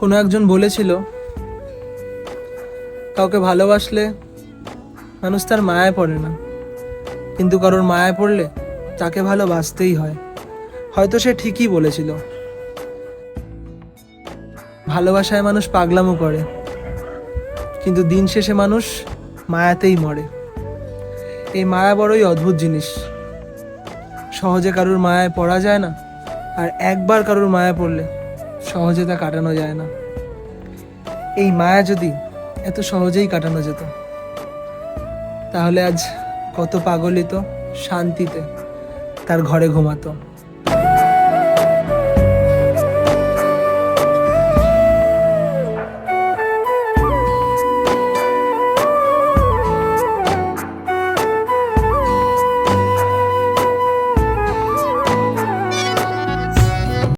কোনো একজন বলেছিল, কাউকে ভালোবাসলে মানুষ তার মায়ায় পড়ে না, কিন্তু কারোর মায়ায় পড়লে তাকে ভালোবাসতেই হয়। হয়তো সে ঠিকই বলেছিল। ভালোবাসায় মানুষ পাগলামো করে, কিন্তু দিন শেষে মানুষ মায়াতেই মরে। এই মায়া বড়ই অদ্ভুত জিনিস। সহজে কারোর মায়ায় পড়া যায় না, আর একবার কারোর মায়া পড়লে সহজে তা কাটানো যায় না। এই মায়া যদি এত সহজেই কাটানো যেত, তাহলে আজ কত পাগলিত শান্তিতে তার ঘরে ঘুমাতো।